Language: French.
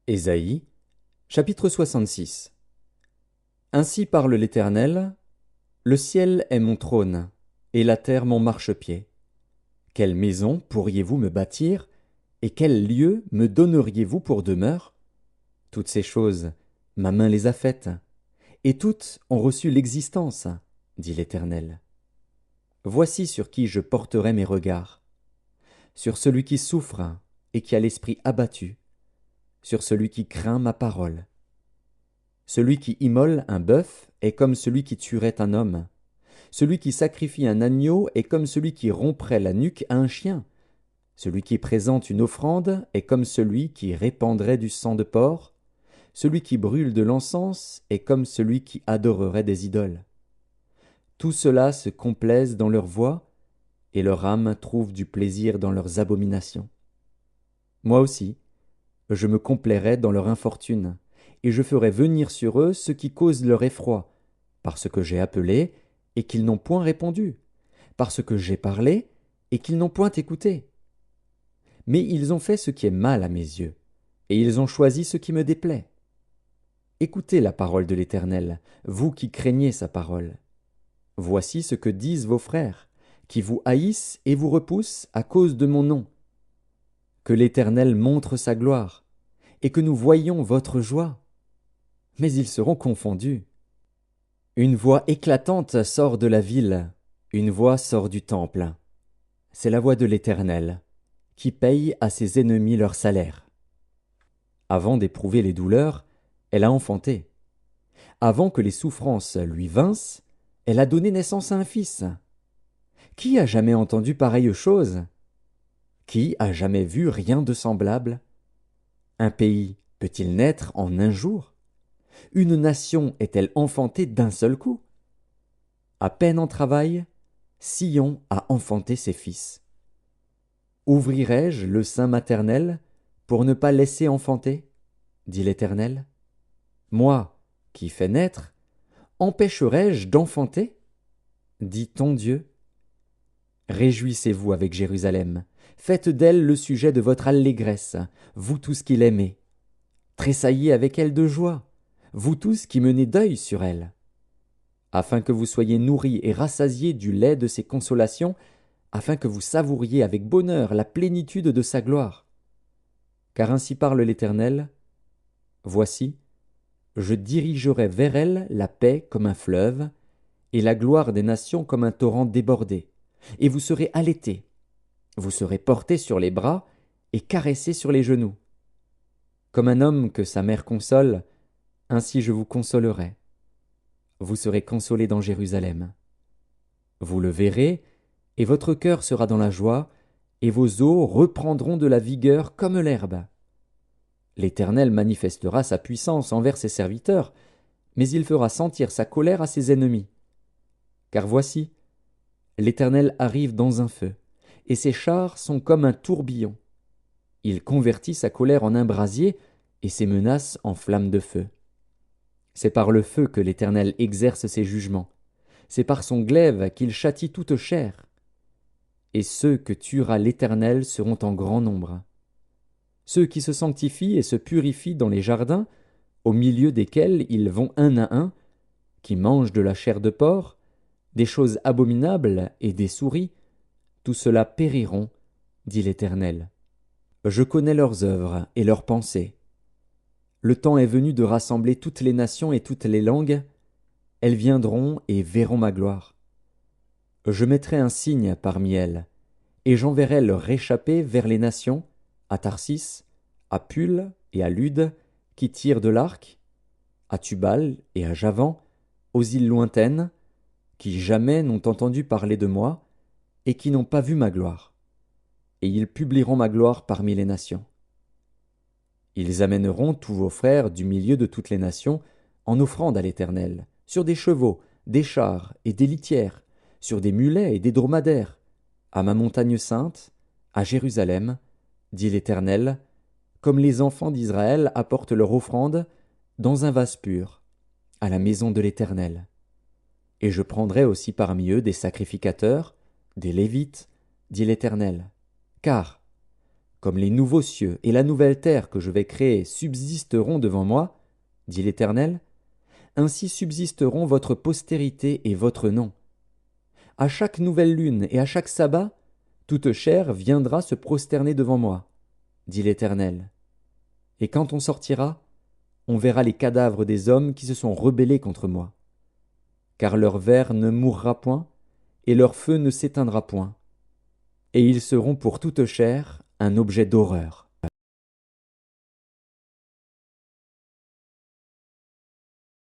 Ésaïe, chapitre 66. Ainsi parle l'Éternel, le ciel est mon trône, et la terre mon marchepied. Quelle maison pourriez-vous me bâtir, et quel lieu me donneriez-vous pour demeure? Toutes ces choses, ma main les a faites, et toutes ont reçu l'existence, dit l'Éternel. Voici sur qui je porterai mes regards, sur celui qui souffre et qui a l'esprit abattu, sur celui qui craint ma parole. Celui qui immole un bœuf est comme celui qui tuerait un homme. Celui qui sacrifie un agneau est comme celui qui romprait la nuque à un chien. Celui qui présente une offrande est comme celui qui répandrait du sang de porc. Celui qui brûle de l'encens est comme celui qui adorerait des idoles. Tout cela se complaisent dans leurs voies, et leur âme trouve du plaisir dans leurs abominations. Moi aussi, je me complairai dans leur infortune, et je ferai venir sur eux ce qui cause leur effroi, parce que j'ai appelé, et qu'ils n'ont point répondu, parce que j'ai parlé, et qu'ils n'ont point écouté. Mais ils ont fait ce qui est mal à mes yeux, et ils ont choisi ce qui me déplaît. Écoutez la parole de l'Éternel, vous qui craignez sa parole. Voici ce que disent vos frères, qui vous haïssent et vous repoussent à cause de mon nom. Que l'Éternel montre sa gloire, et que nous voyions votre joie. Mais ils seront confondus. Une voix éclatante sort de la ville, une voix sort du temple. C'est la voix de l'Éternel, qui paye à ses ennemis leur salaire. Avant d'éprouver les douleurs, elle a enfanté. Avant que les souffrances lui vinssent, elle a donné naissance à un fils. Qui a jamais entendu pareille chose? Qui a jamais vu rien de semblable? Un pays peut-il naître en un jour? Une nation est-elle enfantée d'un seul coup? À peine en travail, Sion a enfanté ses fils. Ouvrirai-je le sein maternel pour ne pas laisser enfanter? Dit l'Éternel. Moi, qui fais naître, empêcherai-je d'enfanter? Dit ton Dieu. Réjouissez-vous avec Jérusalem, faites d'elle le sujet de votre allégresse, vous tous qui l'aimez. Tressaillez avec elle de joie, vous tous qui menez deuil sur elle. Afin que vous soyez nourris et rassasiés du lait de ses consolations, afin que vous savouriez avec bonheur la plénitude de sa gloire. Car ainsi parle l'Éternel, voici, je dirigerai vers elle la paix comme un fleuve, et la gloire des nations comme un torrent débordé. Et vous serez allaités, vous serez portés sur les bras et caressés sur les genoux. Comme un homme que sa mère console, ainsi je vous consolerai. Vous serez consolés dans Jérusalem. Vous le verrez, et votre cœur sera dans la joie, et vos os reprendront de la vigueur comme l'herbe. L'Éternel manifestera sa puissance envers ses serviteurs, mais il fera sentir sa colère à ses ennemis. Car voici, l'Éternel arrive dans un feu, et ses chars sont comme un tourbillon. Il convertit sa colère en un brasier, et ses menaces en flammes de feu. C'est par le feu que l'Éternel exerce ses jugements. C'est par son glaive qu'il châtie toute chair. Et ceux que tuera l'Éternel seront en grand nombre. Ceux qui se sanctifient et se purifient dans les jardins, au milieu desquels ils vont un à un, qui mangent de la chair de porc, des choses abominables et des souris, tout cela périront, dit l'Éternel. Je connais leurs œuvres et leurs pensées. Le temps est venu de rassembler toutes les nations et toutes les langues. Elles viendront et verront ma gloire. Je mettrai un signe parmi elles, et j'enverrai leur réchappé vers les nations, à Tarsis, à Pul et à Lude, qui tirent de l'arc, à Tubal et à Javan, aux îles lointaines, qui jamais n'ont entendu parler de moi, et qui n'ont pas vu ma gloire. Et ils publieront ma gloire parmi les nations. Ils amèneront tous vos frères du milieu de toutes les nations en offrande à l'Éternel, sur des chevaux, des chars et des litières, sur des mulets et des dromadaires, à ma montagne sainte, à Jérusalem, dit l'Éternel, comme les enfants d'Israël apportent leur offrande dans un vase pur, à la maison de l'Éternel. Et je prendrai aussi parmi eux des sacrificateurs, des Lévites, dit l'Éternel. Car, comme les nouveaux cieux et la nouvelle terre que je vais créer subsisteront devant moi, dit l'Éternel, ainsi subsisteront votre postérité et votre nom. À chaque nouvelle lune et à chaque sabbat, toute chair viendra se prosterner devant moi, dit l'Éternel. Et quand on sortira, on verra les cadavres des hommes qui se sont rebellés contre moi. Car leur ver ne mourra point, et leur feu ne s'éteindra point. Et ils seront pour toute chair un objet d'horreur.